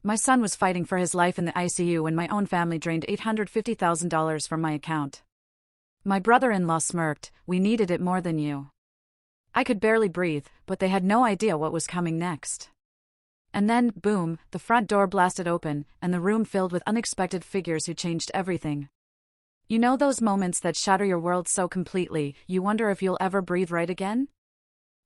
My son was fighting for his life in the ICU when my own family drained $850,000 from my account. My brother-in-law smirked, "We needed it more than you." I could barely breathe, but they had no idea what was coming next. And then, boom, the front door blasted open, and the room filled with unexpected figures who changed everything. You know those moments that shatter your world so completely, you wonder if you'll ever breathe right again?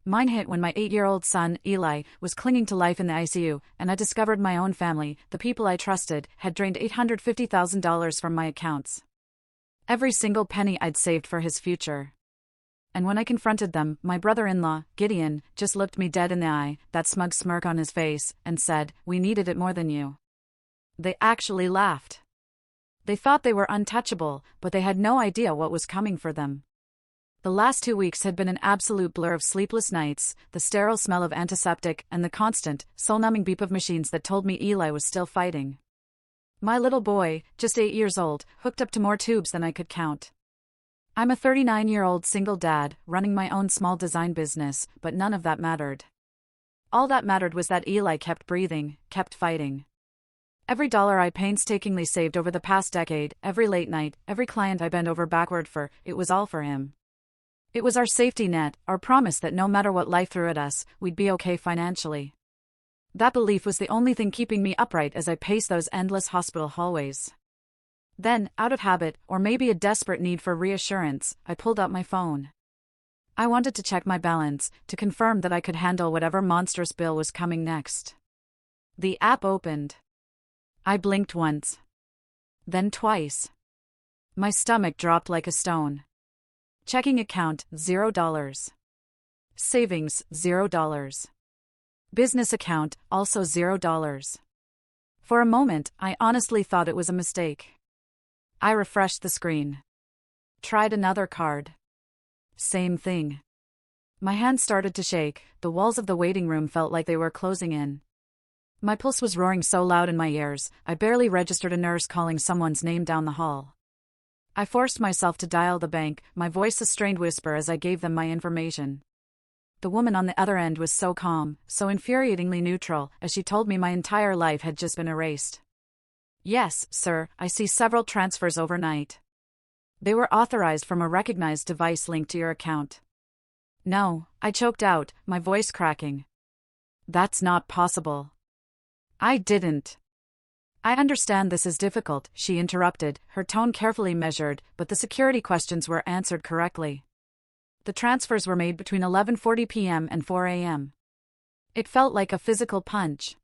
Mine hit when my 8-year-old son, Eli, was clinging to life in the ICU, and I discovered my own family, the people I trusted, had drained $850,000 from my accounts. Every single penny I'd saved for his future. And when I confronted them, my brother-in-law, Gideon, just looked me dead in the eye, that smug smirk on his face, and said, "We needed it more than you." They actually laughed. They thought they were untouchable, but they had no idea what was coming for them. The last 2 weeks had been an absolute blur of sleepless nights, the sterile smell of antiseptic, and the constant, soul-numbing beep of machines that told me Eli was still fighting. My little boy, just 8 years old, hooked up to more tubes than I could count. I'm a 39-year-old single dad, running my own small design business, but none of that mattered. All that mattered was that Eli kept breathing, kept fighting. Every dollar I painstakingly saved over the past decade, every late night, every client I bent over backward for, it was all for him. It was our safety net, our promise that no matter what life threw at us, we'd be okay financially. That belief was the only thing keeping me upright as I paced those endless hospital hallways. Then, out of habit, or maybe a desperate need for reassurance, I pulled out my phone. I wanted to check my balance, to confirm that I could handle whatever monstrous bill was coming next. The app opened. I blinked once. Then twice. My stomach dropped like a stone. Checking account, $0. Savings, $0. Business account, also $0. For a moment, I honestly thought it was a mistake. I refreshed the screen. Tried another card. Same thing. My hands started to shake, the walls of the waiting room felt like they were closing in. My pulse was roaring so loud in my ears, I barely registered a nurse calling someone's name down the hall. I forced myself to dial the bank, my voice a strained whisper as I gave them my information. The woman on the other end was so calm, so infuriatingly neutral, as she told me my entire life had just been erased. "Yes, sir, I see several transfers overnight. They were authorized from a recognized device linked to your account." "No," I choked out, my voice cracking. "That's not possible." "I didn't." "I understand this is difficult," she interrupted, her tone carefully measured, but the security questions were answered correctly. The transfers were made between 11:40 p.m. and 4 a.m. It felt like a physical punch.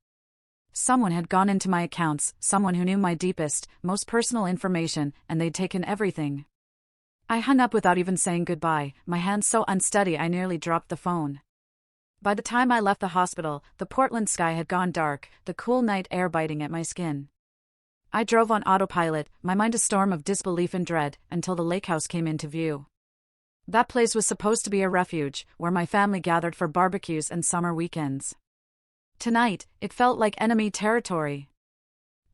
Someone had gone into my accounts, someone who knew my deepest, most personal information, and they'd taken everything. I hung up without even saying goodbye, my hands so unsteady I nearly dropped the phone. By the time I left the hospital, the Portland sky had gone dark, the cool night air biting at my skin. I drove on autopilot, my mind a storm of disbelief and dread, until the lakehouse came into view. That place was supposed to be a refuge, where my family gathered for barbecues and summer weekends. Tonight, it felt like enemy territory.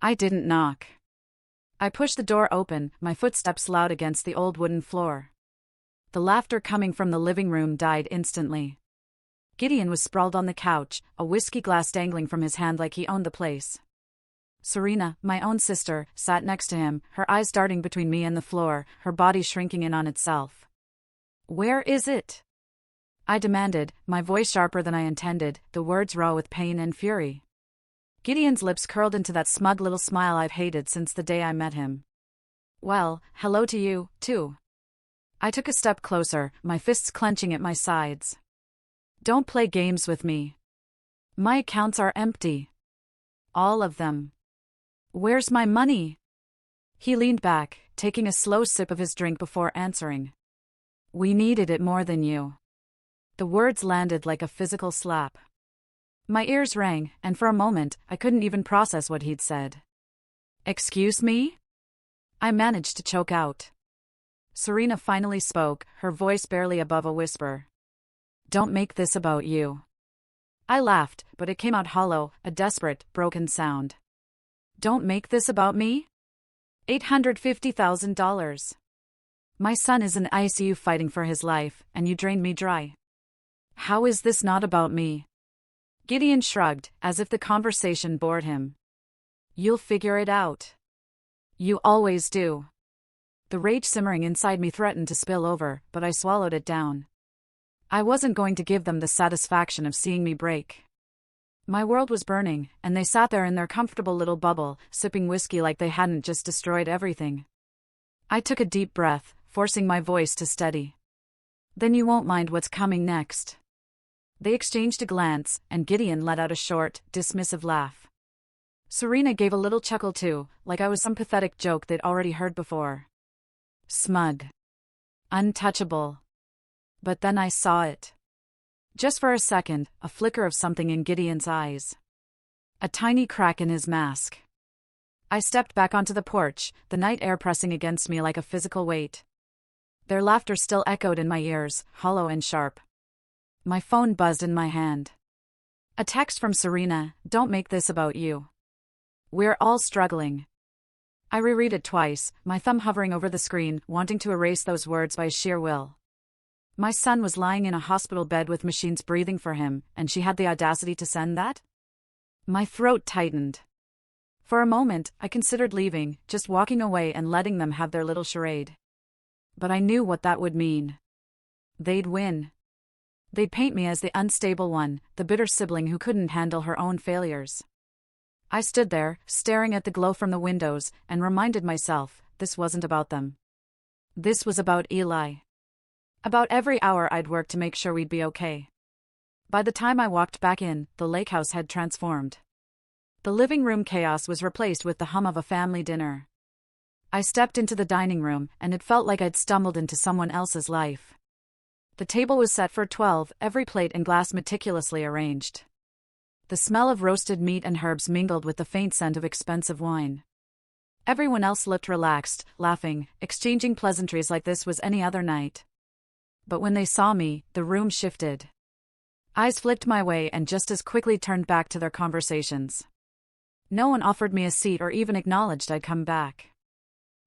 I didn't knock. I pushed the door open, my footsteps loud against the old wooden floor. The laughter coming from the living room died instantly. Gideon was sprawled on the couch, a whiskey glass dangling from his hand like he owned the place. Serena, my own sister, sat next to him, her eyes darting between me and the floor, her body shrinking in on itself. "Where is it?" I demanded, my voice sharper than I intended, the words raw with pain and fury. Gideon's lips curled into that smug little smile I've hated since the day I met him. "Well, hello to you, too." I took a step closer, my fists clenching at my sides. "Don't play games with me. My accounts are empty. All of them. Where's my money?" He leaned back, taking a slow sip of his drink before answering. "We needed it more than you." The words landed like a physical slap. My ears rang, and for a moment, I couldn't even process what he'd said. "Excuse me?" I managed to choke out. Serena finally spoke, her voice barely above a whisper. "Don't make this about you." I laughed, but it came out hollow, a desperate, broken sound. "Don't make this about me?" $850,000. My son is in the ICU fighting for his life, and you drained me dry. How is this not about me? Gideon shrugged, as if the conversation bored him. You'll figure it out. You always do. The rage simmering inside me threatened to spill over, but I swallowed it down. I wasn't going to give them the satisfaction of seeing me break. My world was burning, and they sat there in their comfortable little bubble, sipping whiskey like they hadn't just destroyed everything. I took a deep breath, forcing my voice to steady. Then you won't mind what's coming next. They exchanged a glance, and Gideon let out a short, dismissive laugh. Serena gave a little chuckle too, like I was some pathetic joke they'd already heard before. Smug. Untouchable. But then I saw it. Just for a second, a flicker of something in Gideon's eyes. A tiny crack in his mask. I stepped back onto the porch, the night air pressing against me like a physical weight. Their laughter still echoed in my ears, hollow and sharp. My phone buzzed in my hand. A text from Serena, "Don't make this about you. We're all struggling." I reread it twice, my thumb hovering over the screen, wanting to erase those words by sheer will. My son was lying in a hospital bed with machines breathing for him, and she had the audacity to send that? My throat tightened. For a moment, I considered leaving, just walking away and letting them have their little charade. But I knew what that would mean. They'd win. They'd paint me as the unstable one, the bitter sibling who couldn't handle her own failures. I stood there, staring at the glow from the windows, and reminded myself, this wasn't about them. This was about Eli. About every hour I'd worked to make sure we'd be okay. By the time I walked back in, the lakehouse had transformed. The living room chaos was replaced with the hum of a family dinner. I stepped into the dining room, and it felt like I'd stumbled into someone else's life. The table was set for 12, every plate and glass meticulously arranged. The smell of roasted meat and herbs mingled with the faint scent of expensive wine. Everyone else looked relaxed, laughing, exchanging pleasantries like this was any other night. But when they saw me, the room shifted. Eyes flicked my way and just as quickly turned back to their conversations. No one offered me a seat or even acknowledged I'd come back.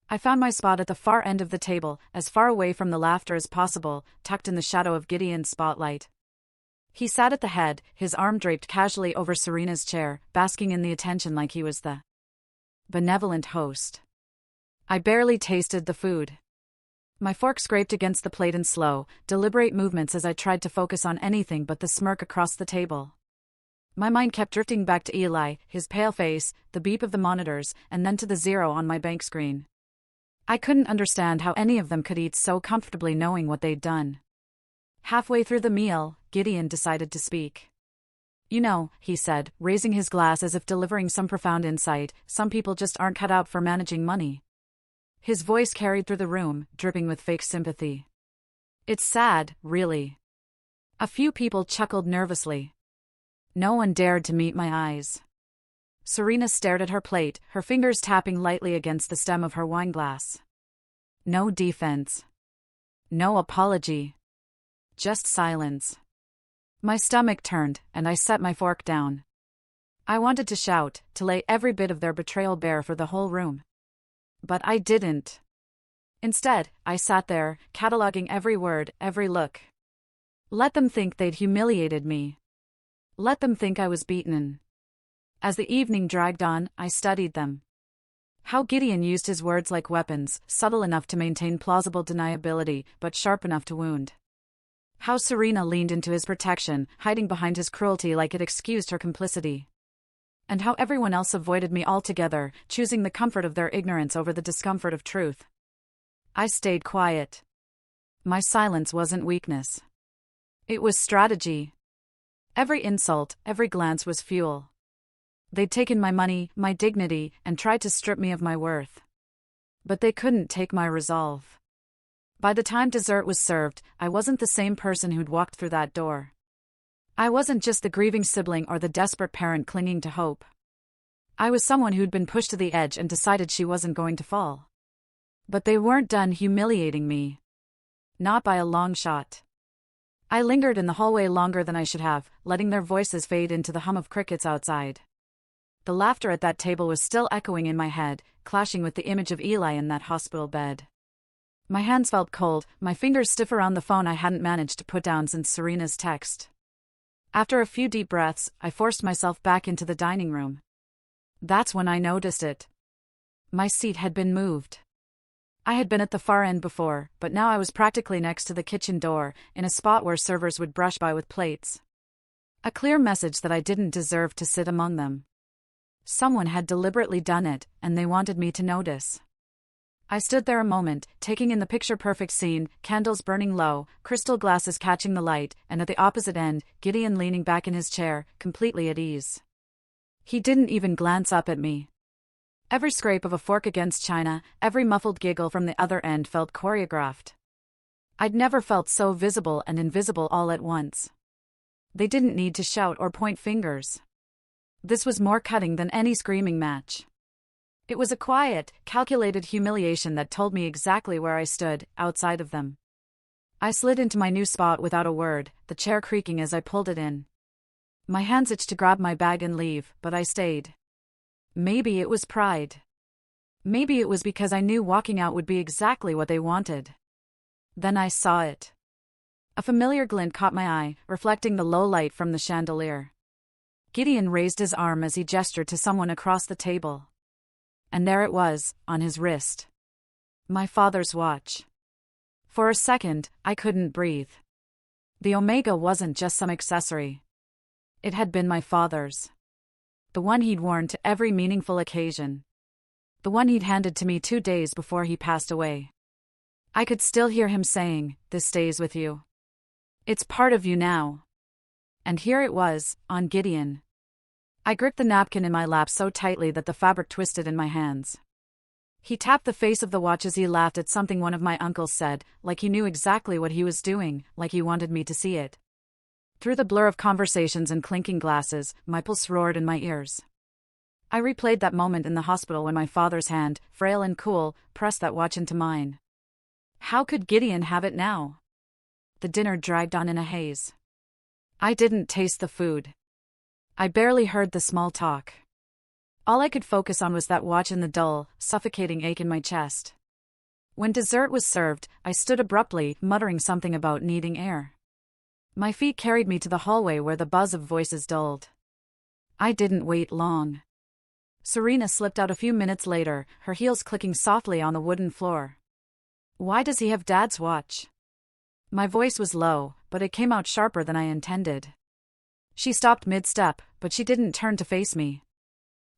I found my spot at the far end of the table, as far away from the laughter as possible, tucked in the shadow of Gideon's spotlight. He sat at the head, his arm draped casually over Serena's chair, basking in the attention like he was the benevolent host. I barely tasted the food. My fork scraped against the plate in slow, deliberate movements as I tried to focus on anything but the smirk across the table. My mind kept drifting back to Eli, his pale face, the beep of the monitors, and then to the 0 on my bank screen. I couldn't understand how any of them could eat so comfortably knowing what they'd done. Halfway through the meal, Gideon decided to speak. "You know," he said, raising his glass as if delivering some profound insight, "some people just aren't cut out for managing money." His voice carried through the room, dripping with fake sympathy. "It's sad, really." A few people chuckled nervously. No one dared to meet my eyes. Serena stared at her plate, her fingers tapping lightly against the stem of her wineglass. No defense. No apology. Just silence. My stomach turned, and I set my fork down. I wanted to shout, to lay every bit of their betrayal bare for the whole room. But I didn't. Instead, I sat there, cataloging every word, every look. Let them think they'd humiliated me. Let them think I was beaten. As the evening dragged on, I studied them. How Gideon used his words like weapons, subtle enough to maintain plausible deniability, but sharp enough to wound. How Serena leaned into his protection, hiding behind his cruelty like it excused her complicity. And how everyone else avoided me altogether, choosing the comfort of their ignorance over the discomfort of truth. I stayed quiet. My silence wasn't weakness. It was strategy. Every insult, every glance was fuel. They'd taken my money, my dignity, and tried to strip me of my worth. But they couldn't take my resolve. By the time dessert was served, I wasn't the same person who'd walked through that door. I wasn't just the grieving sibling or the desperate parent clinging to hope. I was someone who'd been pushed to the edge and decided she wasn't going to fall. But they weren't done humiliating me. Not by a long shot. I lingered in the hallway longer than I should have, letting their voices fade into the hum of crickets outside. The laughter at that table was still echoing in my head, clashing with the image of Eli in that hospital bed. My hands felt cold, my fingers stiff around the phone I hadn't managed to put down since Serena's text. After a few deep breaths, I forced myself back into the dining room. That's when I noticed it. My seat had been moved. I had been at the far end before, but now I was practically next to the kitchen door, in a spot where servers would brush by with plates. A clear message that I didn't deserve to sit among them. Someone had deliberately done it, and they wanted me to notice. I stood there a moment, taking in the picture-perfect scene, candles burning low, crystal glasses catching the light, and at the opposite end, Gideon leaning back in his chair, completely at ease. He didn't even glance up at me. Every scrape of a fork against china, every muffled giggle from the other end felt choreographed. I'd never felt so visible and invisible all at once. They didn't need to shout or point fingers. This was more cutting than any screaming match. It was a quiet, calculated humiliation that told me exactly where I stood, outside of them. I slid into my new spot without a word, the chair creaking as I pulled it in. My hands itched to grab my bag and leave, but I stayed. Maybe it was pride. Maybe it was because I knew walking out would be exactly what they wanted. Then I saw it. A familiar glint caught my eye, reflecting the low light from the chandelier. Gideon raised his arm as he gestured to someone across the table. And there it was, on his wrist. My father's watch. For a second, I couldn't breathe. The Omega wasn't just some accessory. It had been my father's. The one he'd worn to every meaningful occasion. The one he'd handed to me 2 days before he passed away. I could still hear him saying, "This stays with you. It's part of you now." And here it was, on Gideon. I gripped the napkin in my lap so tightly that the fabric twisted in my hands. He tapped the face of the watch as he laughed at something one of my uncles said, like he knew exactly what he was doing, like he wanted me to see it. Through the blur of conversations and clinking glasses, my pulse roared in my ears. I replayed that moment in the hospital when my father's hand, frail and cool, pressed that watch into mine. How could Gideon have it now? The dinner dragged on in a haze. I didn't taste the food. I barely heard the small talk. All I could focus on was that watch and the dull, suffocating ache in my chest. When dessert was served, I stood abruptly, muttering something about needing air. My feet carried me to the hallway where the buzz of voices dulled. I didn't wait long. Serena slipped out a few minutes later, her heels clicking softly on the wooden floor. "Why does he have Dad's watch?" My voice was low, but it came out sharper than I intended. She stopped mid-step, but she didn't turn to face me.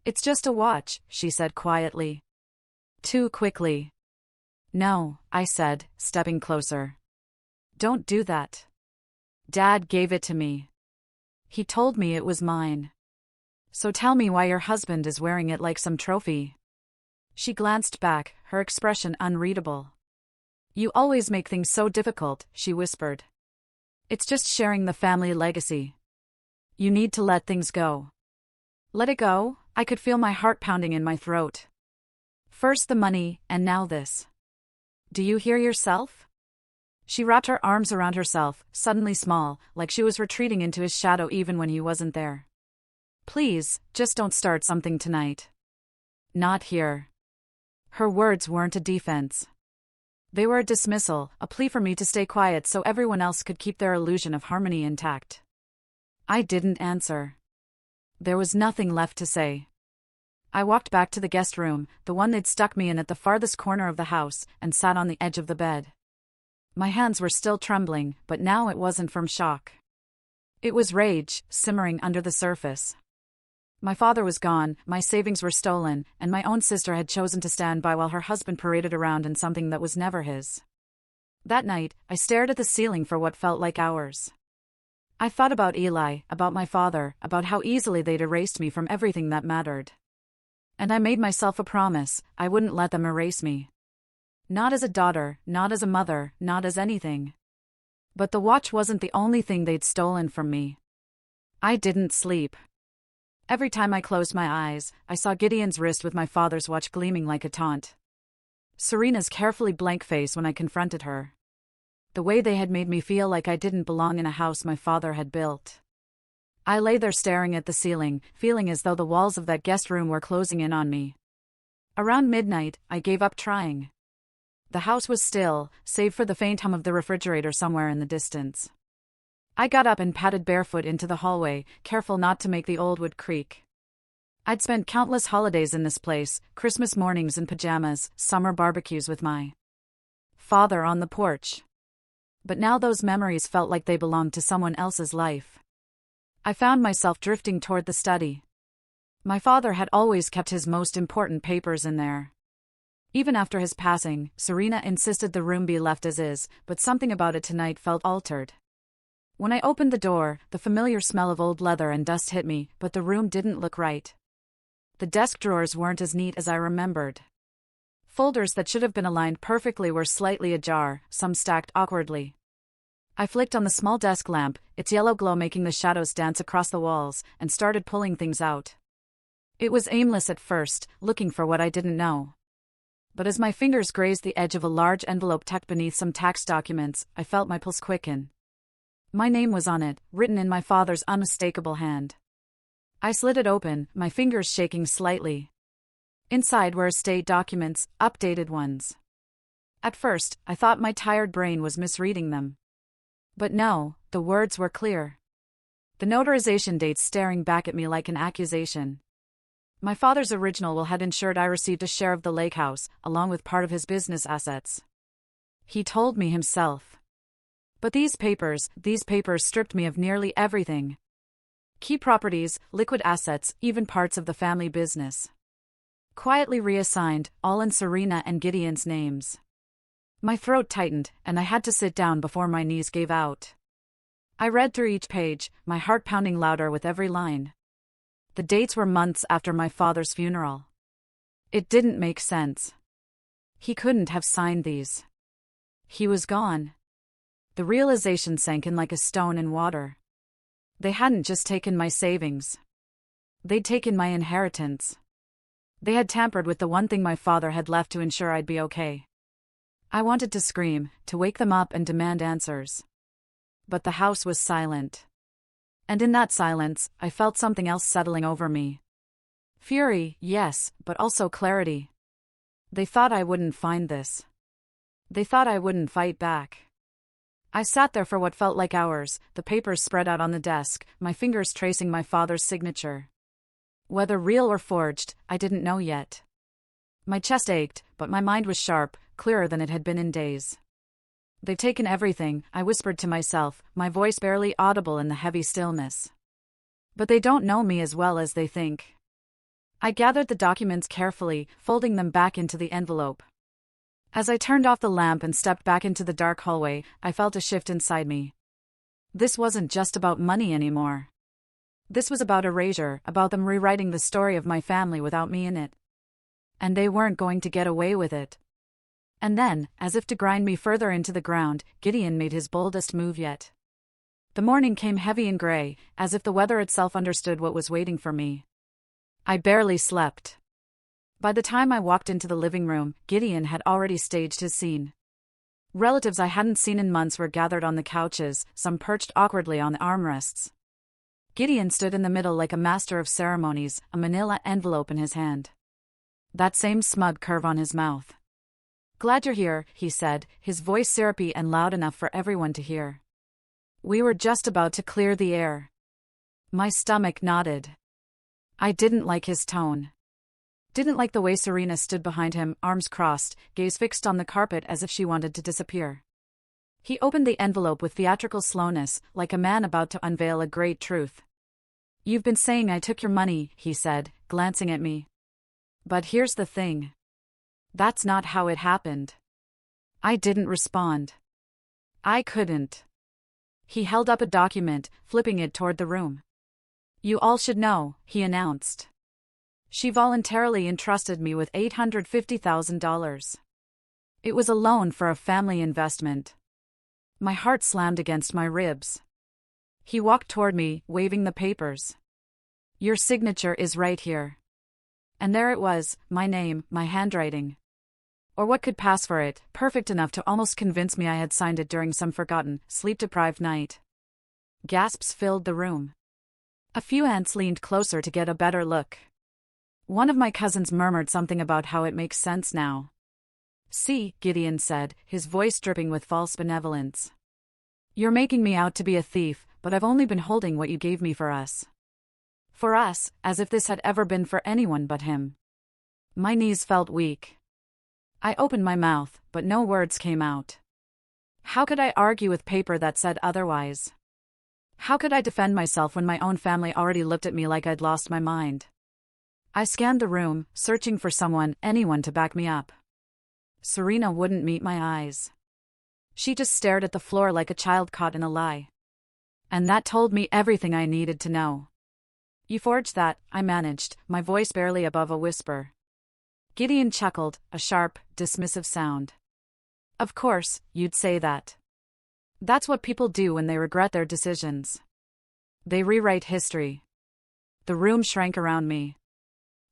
"It's just a watch," she said quietly. Too quickly. "No," I said, stepping closer. "Don't do that. Dad gave it to me. He told me it was mine. So tell me why your husband is wearing it like some trophy." She glanced back, her expression unreadable. "You always make things so difficult," she whispered. "It's just sharing the family legacy. You need to let things go." Let it go? I could feel my heart pounding in my throat. First the money, and now this. Do you hear yourself? She wrapped her arms around herself, suddenly small, like she was retreating into his shadow even when he wasn't there. "Please, just don't start something tonight." "Not here." Her words weren't a defense. They were a dismissal, a plea for me to stay quiet so everyone else could keep their illusion of harmony intact. I didn't answer. There was nothing left to say. I walked back to the guest room, the one they'd stuck me in at the farthest corner of the house, and sat on the edge of the bed. My hands were still trembling, but now it wasn't from shock. It was rage, simmering under the surface. My father was gone, my savings were stolen, and my own sister had chosen to stand by while her husband paraded around in something that was never his. That night, I stared at the ceiling for what felt like hours. I thought about Eli, about my father, about how easily they'd erased me from everything that mattered. And I made myself a promise, I wouldn't let them erase me. Not as a daughter, not as a mother, not as anything. But the watch wasn't the only thing they'd stolen from me. I didn't sleep. Every time I closed my eyes, I saw Gideon's wrist with my father's watch gleaming like a taunt. Serena's carefully blank face when I confronted her. The way they had made me feel like I didn't belong in a house my father had built. I lay there staring at the ceiling, feeling as though the walls of that guest room were closing in on me. Around midnight, I gave up trying. The house was still, save for the faint hum of the refrigerator somewhere in the distance. I got up and padded barefoot into the hallway, careful not to make the old wood creak. I'd spent countless holidays in this place, Christmas mornings in pajamas, summer barbecues with my father on the porch. But now those memories felt like they belonged to someone else's life. I found myself drifting toward the study. My father had always kept his most important papers in there. Even after his passing, Serena insisted the room be left as is, but something about it tonight felt altered. When I opened the door, the familiar smell of old leather and dust hit me, but the room didn't look right. The desk drawers weren't as neat as I remembered. Folders that should have been aligned perfectly were slightly ajar, some stacked awkwardly. I flicked on the small desk lamp, its yellow glow making the shadows dance across the walls, and started pulling things out. It was aimless at first, looking for what I didn't know. But as my fingers grazed the edge of a large envelope tucked beneath some tax documents, I felt my pulse quicken. My name was on it, written in my father's unmistakable hand. I slid it open, my fingers shaking slightly. Inside were estate documents, updated ones. At first, I thought my tired brain was misreading them. But no, the words were clear. The notarization dates staring back at me like an accusation. My father's original will had ensured I received a share of the lakehouse, along with part of his business assets. He told me himself. But these papers stripped me of nearly everything. Key properties, liquid assets, even parts of the family business. Quietly reassigned, all in Serena and Gideon's names. My throat tightened, and I had to sit down before my knees gave out. I read through each page, my heart pounding louder with every line. The dates were months after my father's funeral. It didn't make sense. He couldn't have signed these. He was gone. The realization sank in like a stone in water. They hadn't just taken my savings. They'd taken my inheritance. They had tampered with the one thing my father had left to ensure I'd be okay. I wanted to scream, to wake them up and demand answers. But the house was silent. And in that silence, I felt something else settling over me. Fury, yes, but also clarity. They thought I wouldn't find this. They thought I wouldn't fight back. I sat there for what felt like hours, the papers spread out on the desk, my fingers tracing my father's signature. Whether real or forged, I didn't know yet. My chest ached, but my mind was sharp, clearer than it had been in days. They've taken everything, I whispered to myself, my voice barely audible in the heavy stillness. But they don't know me as well as they think. I gathered the documents carefully, folding them back into the envelope. As I turned off the lamp and stepped back into the dark hallway, I felt a shift inside me. This wasn't just about money anymore. This was about erasure, about them rewriting the story of my family without me in it. And they weren't going to get away with it. And then, as if to grind me further into the ground, Gideon made his boldest move yet. The morning came heavy and gray, as if the weather itself understood what was waiting for me. I barely slept. By the time I walked into the living room, Gideon had already staged his scene. Relatives I hadn't seen in months were gathered on the couches, some perched awkwardly on the armrests. Gideon stood in the middle like a master of ceremonies, a manila envelope in his hand. That same smug curve on his mouth. "Glad you're here," he said, his voice syrupy and loud enough for everyone to hear. We were just about to clear the air. My stomach nodded. I didn't like his tone. Didn't like the way Serena stood behind him, arms crossed, gaze fixed on the carpet as if she wanted to disappear. He opened the envelope with theatrical slowness, like a man about to unveil a great truth. "You've been saying I took your money," he said, glancing at me. "But here's the thing. That's not how it happened." I didn't respond. I couldn't. He held up a document, flipping it toward the room. "You all should know," he announced. "She voluntarily entrusted me with $850,000. It was a loan for a family investment." My heart slammed against my ribs. He walked toward me, waving the papers. "Your signature is right here." And there it was, my name, my handwriting. Or what could pass for it, perfect enough to almost convince me I had signed it during some forgotten, sleep-deprived night. Gasps filled the room. A few aunts leaned closer to get a better look. One of my cousins murmured something about how it makes sense now. "See," Gideon said, his voice dripping with false benevolence. "You're making me out to be a thief, but I've only been holding what you gave me for us." For us, as if this had ever been for anyone but him. My knees felt weak. I opened my mouth, but no words came out. How could I argue with paper that said otherwise? How could I defend myself when my own family already looked at me like I'd lost my mind? I scanned the room, searching for someone, anyone to back me up. Serena wouldn't meet my eyes. She just stared at the floor like a child caught in a lie. And that told me everything I needed to know. You forged that, I managed, my voice barely above a whisper. Gideon chuckled, a sharp, dismissive sound. Of course, you'd say that. That's what people do when they regret their decisions. They rewrite history. The room shrank around me.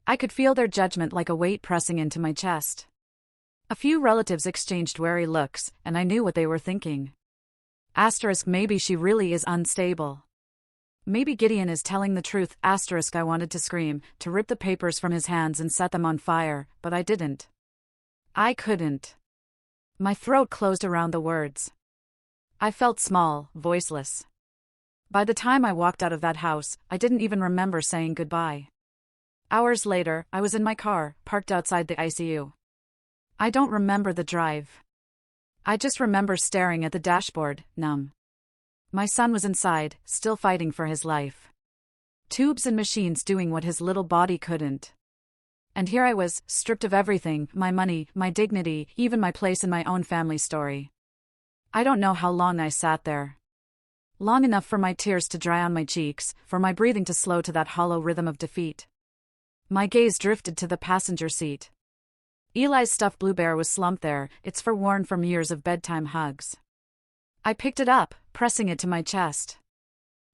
I could feel their judgment like a weight pressing into my chest. A few relatives exchanged wary looks, and I knew what they were thinking. Maybe she really is unstable. Maybe Gideon is telling the truth. I wanted to scream, to rip the papers from his hands and set them on fire, but I didn't. I couldn't. My throat closed around the words. I felt small, voiceless. By the time I walked out of that house, I didn't even remember saying goodbye. Hours later, I was in my car, parked outside the ICU. I don't remember the drive. I just remember staring at the dashboard, numb. My son was inside, still fighting for his life. Tubes and machines doing what his little body couldn't. And here I was, stripped of everything, my money, my dignity, even my place in my own family story. I don't know how long I sat there. Long enough for my tears to dry on my cheeks, for my breathing to slow to that hollow rhythm of defeat. My gaze drifted to the passenger seat. Eli's stuffed blue bear was slumped there, its fur worn from years of bedtime hugs. I picked it up, pressing it to my chest.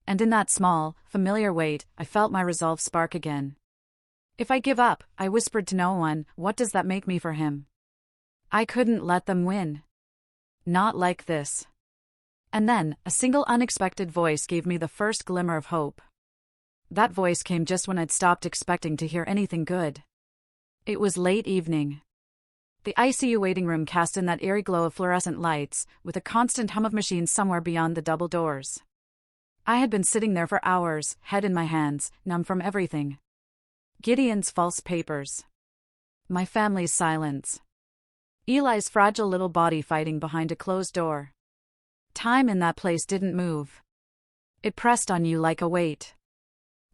And in that small, familiar weight, I felt my resolve spark again. If I give up, I whispered to no one, what does that make me for him? I couldn't let them win. Not like this. And then, a single unexpected voice gave me the first glimmer of hope. That voice came just when I'd stopped expecting to hear anything good. It was late evening. The ICU waiting room cast in that eerie glow of fluorescent lights, with a constant hum of machines somewhere beyond the double doors. I had been sitting there for hours, head in my hands, numb from everything. Gideon's false papers. My family's silence. Eli's fragile little body fighting behind a closed door. Time in that place didn't move. It pressed on you like a weight.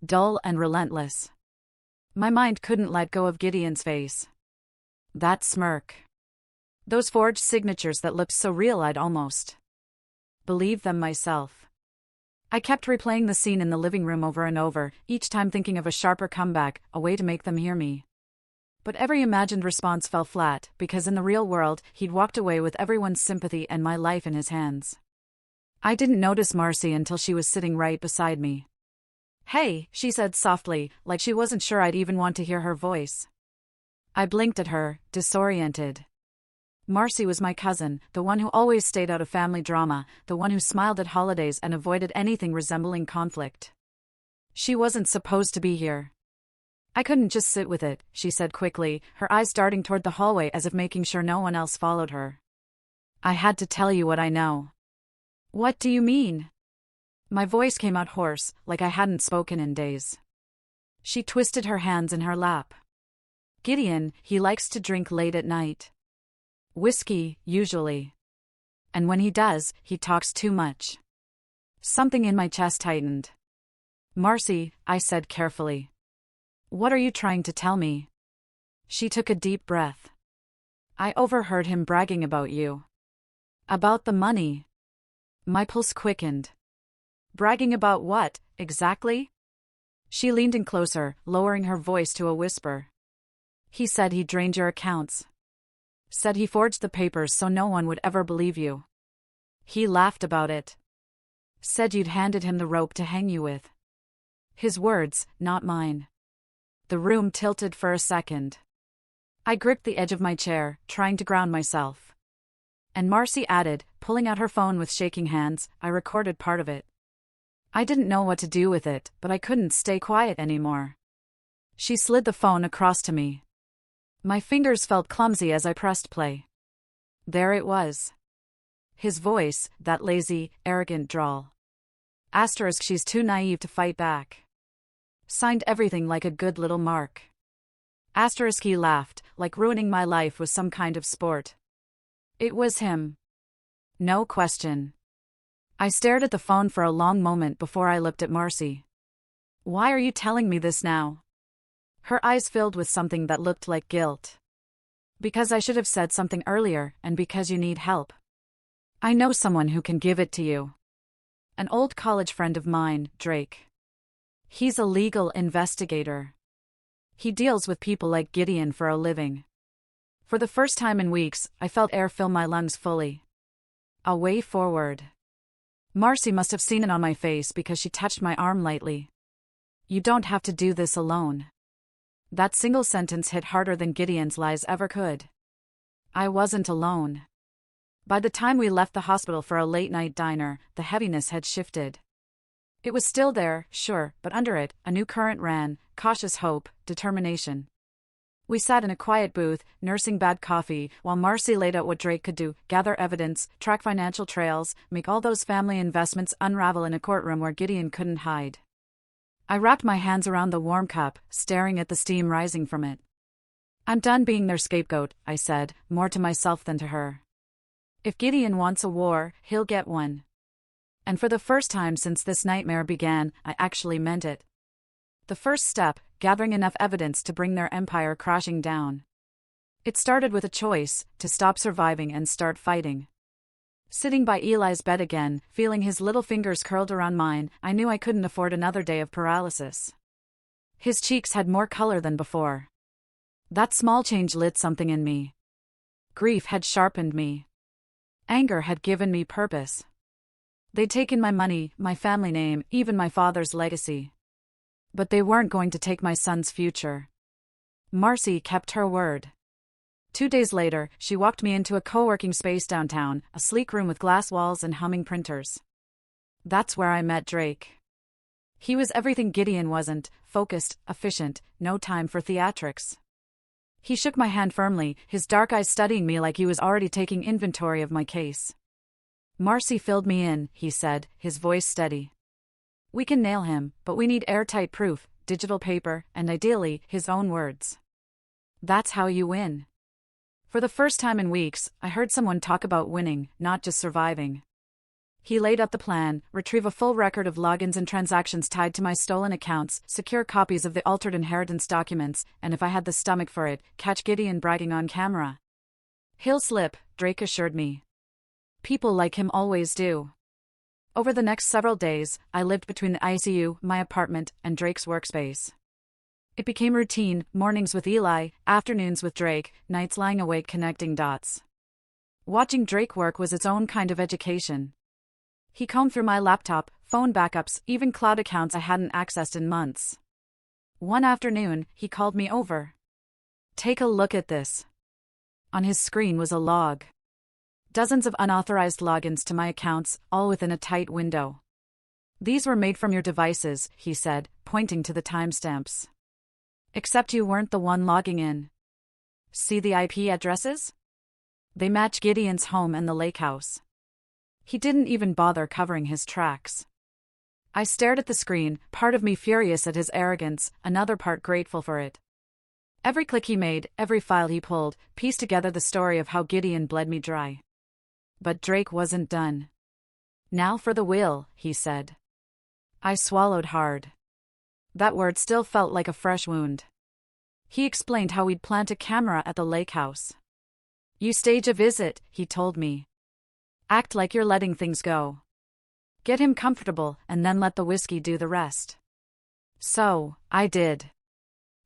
Dull and relentless. My mind couldn't let go of Gideon's face. That smirk. Those forged signatures that looked so real I'd almost believed them myself. I kept replaying the scene in the living room over and over, each time thinking of a sharper comeback, a way to make them hear me. But every imagined response fell flat, because in the real world, he'd walked away with everyone's sympathy and my life in his hands. I didn't notice Marcy until she was sitting right beside me. Hey, she said softly, like she wasn't sure I'd even want to hear her voice. I blinked at her, disoriented. Marcy was my cousin, the one who always stayed out of family drama, the one who smiled at holidays and avoided anything resembling conflict. She wasn't supposed to be here. I couldn't just sit with it, she said quickly, her eyes darting toward the hallway as if making sure no one else followed her. I had to tell you what I know. What do you mean? My voice came out hoarse, like I hadn't spoken in days. She twisted her hands in her lap. Gideon, he likes to drink late at night. Whiskey, usually. And when he does, he talks too much. Something in my chest tightened. Marcy, I said carefully. What are you trying to tell me? She took a deep breath. I overheard him bragging about you. About the money. My pulse quickened. Bragging about what, exactly? She leaned in closer, lowering her voice to a whisper. He said he drained your accounts. Said he forged the papers so no one would ever believe you. He laughed about it. Said you'd handed him the rope to hang you with. His words, not mine. The room tilted for a second. I gripped the edge of my chair, trying to ground myself. And Marcy added, pulling out her phone with shaking hands, I recorded part of it. I didn't know what to do with it, but I couldn't stay quiet anymore. She slid the phone across to me. My fingers felt clumsy as I pressed play. There it was. His voice, that lazy, arrogant drawl. She's too naive to fight back. Signed everything like a good little mark. Asterisk, he laughed, like ruining my life was some kind of sport. It was him. No question. I stared at the phone for a long moment before I looked at Marcy. Why are you telling me this now? Her eyes filled with something that looked like guilt. Because I should have said something earlier, and because you need help. I know someone who can give it to you. An old college friend of mine, Drake. He's a legal investigator. He deals with people like Gideon for a living. For the first time in weeks, I felt air fill my lungs fully. A way forward. Marcy must have seen it on my face because she touched my arm lightly. You don't have to do this alone. That single sentence hit harder than Gideon's lies ever could. I wasn't alone. By the time we left the hospital for a late-night diner, the heaviness had shifted. It was still there, sure, but under it, a new current ran, cautious hope, determination. We sat in a quiet booth, nursing bad coffee, while Marcy laid out what Drake could do: gather evidence, track financial trails, make all those family investments unravel in a courtroom where Gideon couldn't hide. I wrapped my hands around the warm cup, staring at the steam rising from it. I'm done being their scapegoat, I said, more to myself than to her. If Gideon wants a war, he'll get one. And for the first time since this nightmare began, I actually meant it. The first step, gathering enough evidence to bring their empire crashing down. It started with a choice: to stop surviving and start fighting. Sitting by Eli's bed again, feeling his little fingers curled around mine, I knew I couldn't afford another day of paralysis. His cheeks had more color than before. That small change lit something in me. Grief had sharpened me. Anger had given me purpose. They'd taken my money, my family name, even my father's legacy. But they weren't going to take my son's future. Marcy kept her word. 2 days later, she walked me into a co-working space downtown, a sleek room with glass walls and humming printers. That's where I met Drake. He was everything Gideon wasn't: focused, efficient, no time for theatrics. He shook my hand firmly, his dark eyes studying me like he was already taking inventory of my case. Marcy filled me in, he said, his voice steady. We can nail him, but we need airtight proof, digital paper, and ideally, his own words. That's how you win. For the first time in weeks, I heard someone talk about winning, not just surviving. He laid out the plan: retrieve a full record of logins and transactions tied to my stolen accounts, secure copies of the altered inheritance documents, and if I had the stomach for it, catch Gideon bragging on camera. He'll slip, Drake assured me. People like him always do. Over the next several days, I lived between the ICU, my apartment, and Drake's workspace. It became routine: mornings with Eli, afternoons with Drake, nights lying awake connecting dots. Watching Drake work was its own kind of education. He combed through my laptop, phone backups, even cloud accounts I hadn't accessed in months. One afternoon, he called me over. Take a look at this. On his screen was a log. Dozens of unauthorized logins to my accounts, all within a tight window. These were made from your devices, he said, pointing to the timestamps. Except you weren't the one logging in. See the IP addresses? They match Gideon's home and the lakehouse. He didn't even bother covering his tracks. I stared at the screen, part of me furious at his arrogance, another part grateful for it. Every click he made, every file he pulled, pieced together the story of how Gideon bled me dry. But Drake wasn't done. Now for the will, he said. I swallowed hard. That word still felt like a fresh wound. He explained how we'd plant a camera at the lakehouse. You stage a visit, he told me. Act like you're letting things go. Get him comfortable, and then let the whiskey do the rest. So, I did.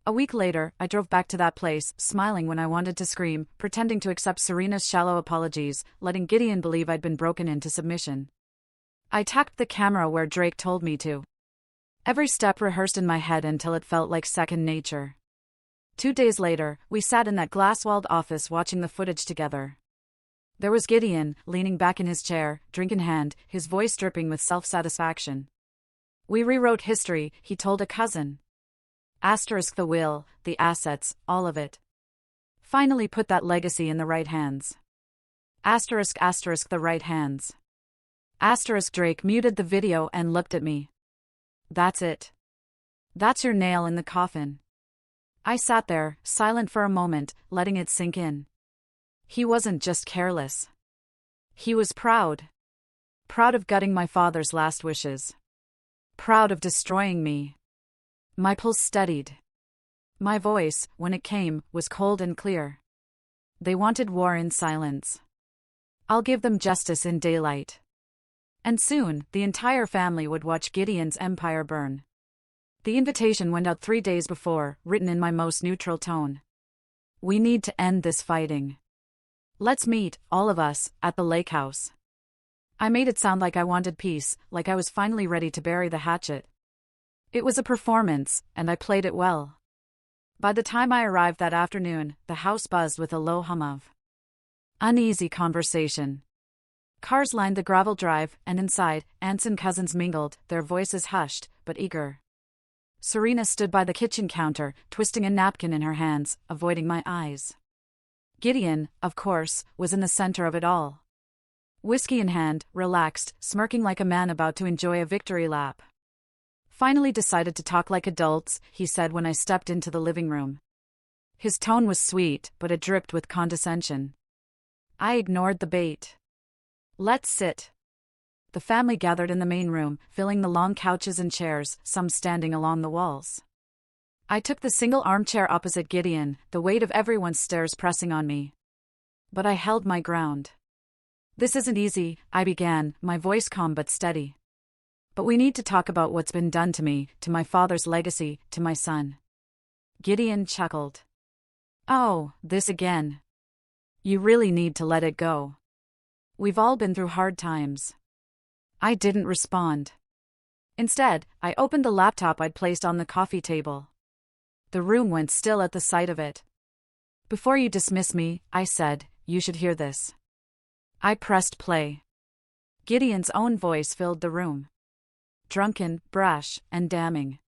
A week later, I drove back to that place, smiling when I wanted to scream, pretending to accept Serena's shallow apologies, letting Gideon believe I'd been broken into submission. I tacked the camera where Drake told me to. Every step rehearsed in my head until it felt like second nature. 2 days later, we sat in that glass-walled office watching the footage together. There was Gideon, leaning back in his chair, drink in hand, his voice dripping with self-satisfaction. We rewrote history, he told a cousin. Asterisk the will, the assets, all of it. Finally put that legacy in the right hands. Asterisk the right hands. Asterisk Drake muted the video and looked at me. That's it. That's your nail in the coffin. I sat there, silent for a moment, letting it sink in. He wasn't just careless. He was proud. Proud of gutting my father's last wishes. Proud of destroying me. My pulse steadied. My voice, when it came, was cold and clear. They wanted war in silence. I'll give them justice in daylight. And soon, the entire family would watch Gideon's empire burn. The invitation went out 3 days before, written in my most neutral tone. We need to end this fighting. Let's meet, all of us, at the lakehouse. I made it sound like I wanted peace, like I was finally ready to bury the hatchet. It was a performance, and I played it well. By the time I arrived that afternoon, the house buzzed with a low hum of uneasy conversation. Cars lined the gravel drive, and inside, aunts and cousins mingled, their voices hushed, but eager. Serena stood by the kitchen counter, twisting a napkin in her hands, avoiding my eyes. Gideon, of course, was in the center of it all. Whiskey in hand, relaxed, smirking like a man about to enjoy a victory lap. Finally decided to talk like adults, he said when I stepped into the living room. His tone was sweet, but it dripped with condescension. I ignored the bait. Let's sit. The family gathered in the main room, filling the long couches and chairs, some standing along the walls. I took the single armchair opposite Gideon, the weight of everyone's stares pressing on me. But I held my ground. This isn't easy, I began, my voice calm but steady. But we need to talk about what's been done to me, to my father's legacy, to my son. Gideon chuckled. Oh, this again. You really need to let it go. We've all been through hard times. I didn't respond. Instead, I opened the laptop I'd placed on the coffee table. The room went still at the sight of it. Before you dismiss me, I said, you should hear this. I pressed play. Gideon's own voice filled the room. Drunken, brash, and damning.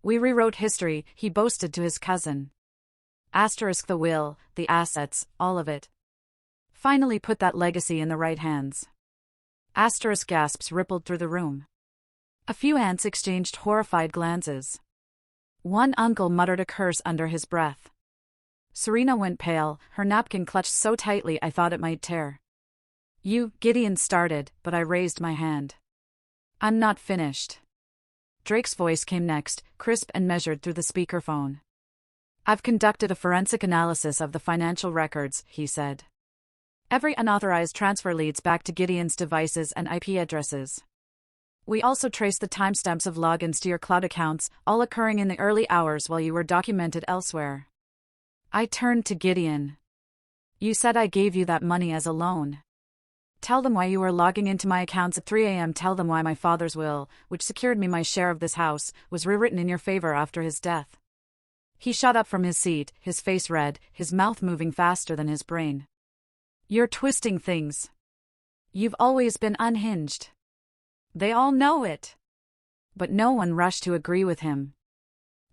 We rewrote history, he boasted to his cousin. Asterisk the will, the assets, all of it. Finally put that legacy in the right hands. Asterisk gasps rippled through the room. A few aunts exchanged horrified glances. One uncle muttered a curse under his breath. Serena went pale, her napkin clutched so tightly I thought it might tear. Gideon started, but I raised my hand. I'm not finished. Drake's voice came next, crisp and measured through the speakerphone. I've conducted a forensic analysis of the financial records, he said. Every unauthorized transfer leads back to Gideon's devices and IP addresses. We also traced the timestamps of logins to your cloud accounts, all occurring in the early hours while you were documented elsewhere. I turned to Gideon. You said I gave you that money as a loan. Tell them why you were logging into my accounts at 3 a.m. Tell them why my father's will, which secured me my share of this house, was rewritten in your favor after his death. He shot up from his seat, his face red, his mouth moving faster than his brain. You're twisting things. You've always been unhinged. They all know it. But no one rushed to agree with him.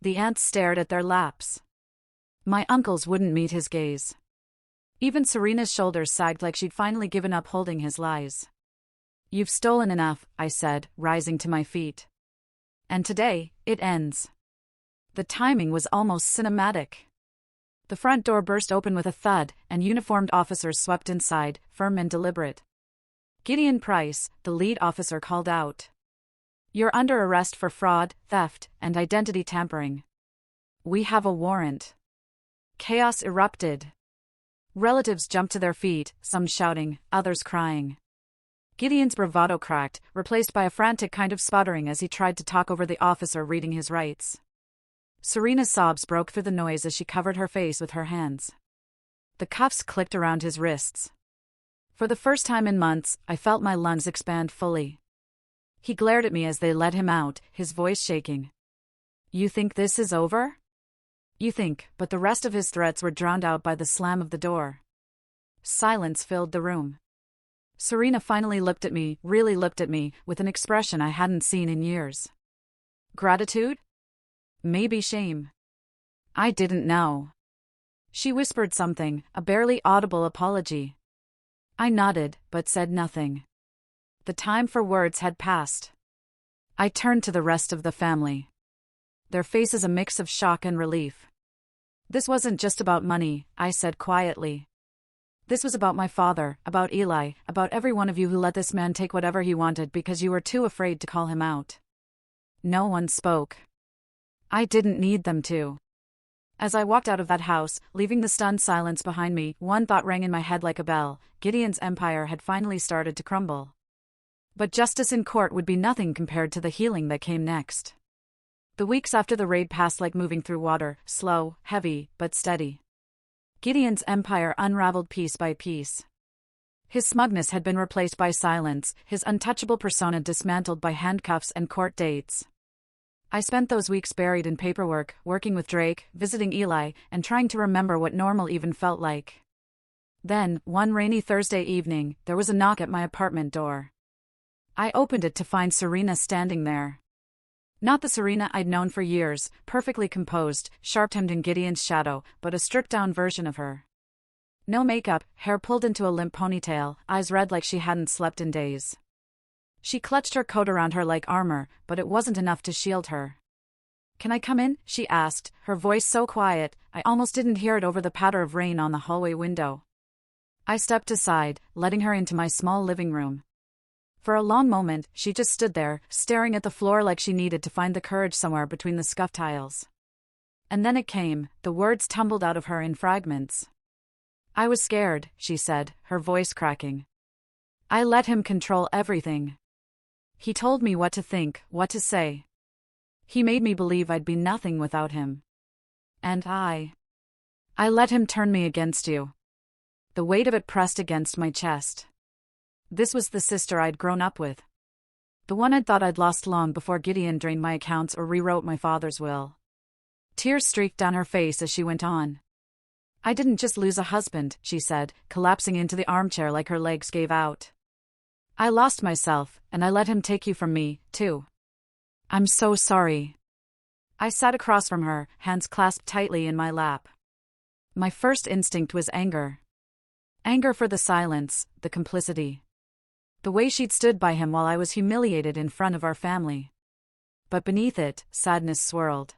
The aunts stared at their laps. My uncles wouldn't meet his gaze. Even Serena's shoulders sagged like she'd finally given up holding his lies. You've stolen enough, I said, rising to my feet. And today, it ends. The timing was almost cinematic. The front door burst open with a thud, and uniformed officers swept inside, firm and deliberate. Gideon Price, the lead officer, called out. You're under arrest for fraud, theft, and identity tampering. We have a warrant. Chaos erupted. Relatives jumped to their feet, some shouting, others crying. Gideon's bravado cracked, replaced by a frantic kind of sputtering as he tried to talk over the officer reading his rights. Serena's sobs broke through the noise as she covered her face with her hands. The cuffs clicked around his wrists. For the first time in months, I felt my lungs expand fully. He glared at me as they led him out, his voice shaking. You think this is over? You think, but the rest of his threats were drowned out by the slam of the door. Silence filled the room. Serena finally looked at me, really looked at me, with an expression I hadn't seen in years. Gratitude? Maybe shame. I didn't know. She whispered something, a barely audible apology. I nodded, but said nothing. The time for words had passed. I turned to the rest of the family. their faces a mix of shock and relief. "This wasn't just about money," I said quietly. "This was about my father, about Eli, about every one of you who let this man take whatever he wanted because you were too afraid to call him out." No one spoke. I didn't need them to. As I walked out of that house, leaving the stunned silence behind me, one thought rang in my head like a bell: Gideon's empire had finally started to crumble. But justice in court would be nothing compared to the healing that came next. The weeks after the raid passed like moving through water, slow, heavy, but steady. Gideon's empire unraveled piece by piece. His smugness had been replaced by silence, his untouchable persona dismantled by handcuffs and court dates. I spent those weeks buried in paperwork, working with Drake, visiting Eli, and trying to remember what normal even felt like. Then, one rainy Thursday evening, there was a knock at my apartment door. I opened it to find Serena standing there. Not the Serena I'd known for years, perfectly composed, sharp-tongued in Gideon's shadow, but a stripped-down version of her. No makeup, hair pulled into a limp ponytail, eyes red like she hadn't slept in days. She clutched her coat around her like armor, but it wasn't enough to shield her. "Can I come in?" she asked, her voice so quiet, I almost didn't hear it over the patter of rain on the hallway window. I stepped aside, letting her into my small living room. For a long moment, she just stood there, staring at the floor like she needed to find the courage somewhere between the scuffed tiles. And then it came, the words tumbled out of her in fragments. "I was scared," she said, her voice cracking. "I let him control everything. He told me what to think, what to say. He made me believe I'd be nothing without him. And I let him turn me against you." The weight of it pressed against my chest. This was the sister I'd grown up with. The one I'd thought I'd lost long before Gideon drained my accounts or rewrote my father's will. Tears streaked down her face as she went on. "I didn't just lose a husband," she said, collapsing into the armchair like her legs gave out. "I lost myself, and I let him take you from me, too. I'm so sorry." I sat across from her, hands clasped tightly in my lap. My first instinct was anger. Anger for the silence, the complicity. The way she'd stood by him while I was humiliated in front of our family. But beneath it, sadness swirled.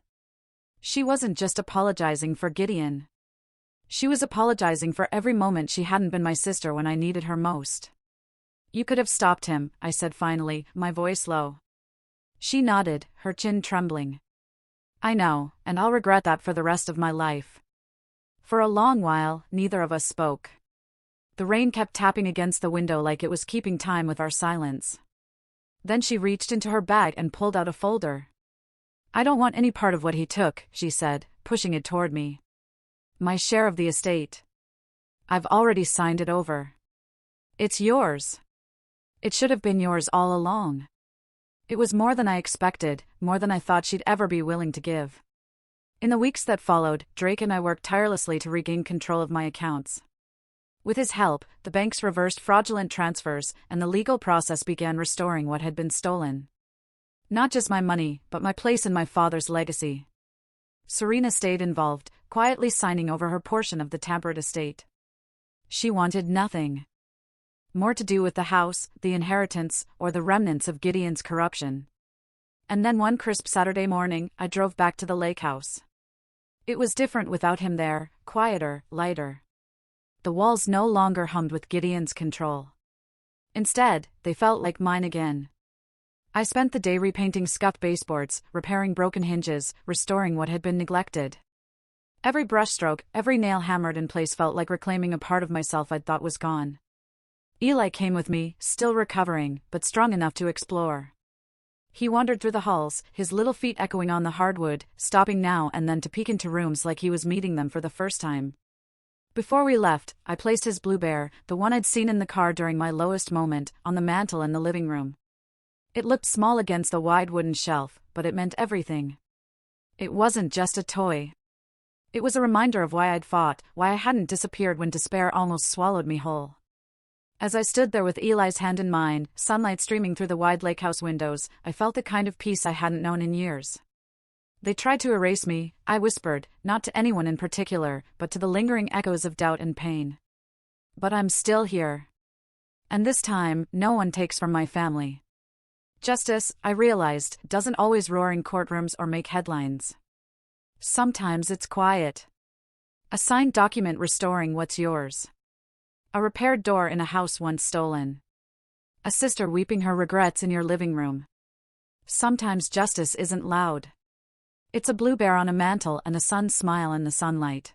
She wasn't just apologizing for Gideon. She was apologizing for every moment she hadn't been my sister when I needed her most. "You could have stopped him," I said finally, my voice low. She nodded, her chin trembling. "I know, and I'll regret that for the rest of my life." For a long while, neither of us spoke. The rain kept tapping against the window like it was keeping time with our silence. Then she reached into her bag and pulled out a folder. "I don't want any part of what he took," she said, pushing it toward me. "My share of the estate. I've already signed it over. It's yours. It should have been yours all along." It was more than I expected, more than I thought she'd ever be willing to give. In the weeks that followed, Drake and I worked tirelessly to regain control of my accounts. With his help, the banks reversed fraudulent transfers, and the legal process began restoring what had been stolen. Not just my money, but my place in my father's legacy. Serena stayed involved, quietly signing over her portion of the tampered estate. She wanted nothing more to do with the house, the inheritance, or the remnants of Gideon's corruption. And then one crisp Saturday morning, I drove back to the lakehouse. It was different without him there, quieter, lighter. The walls no longer hummed with Gideon's control. Instead, they felt like mine again. I spent the day repainting scuffed baseboards, repairing broken hinges, restoring what had been neglected. Every brushstroke, every nail hammered in place felt like reclaiming a part of myself I'd thought was gone. Eli came with me, still recovering, but strong enough to explore. He wandered through the halls, his little feet echoing on the hardwood, stopping now and then to peek into rooms like he was meeting them for the first time. Before we left, I placed his blue bear, the one I'd seen in the car during my lowest moment, on the mantel in the living room. It looked small against the wide wooden shelf, but it meant everything. It wasn't just a toy. It was a reminder of why I'd fought, why I hadn't disappeared when despair almost swallowed me whole. As I stood there with Eli's hand in mine, sunlight streaming through the wide lakehouse windows, I felt the kind of peace I hadn't known in years. "They tried to erase me," I whispered, not to anyone in particular, but to the lingering echoes of doubt and pain. "But I'm still here. And this time, no one takes from my family." Justice, I realized, doesn't always roar in courtrooms or make headlines. Sometimes it's quiet. A signed document restoring what's yours. A repaired door in a house once stolen. A sister weeping her regrets in your living room. Sometimes justice isn't loud. It's a blue bear on a mantle and a sun's smile in the sunlight.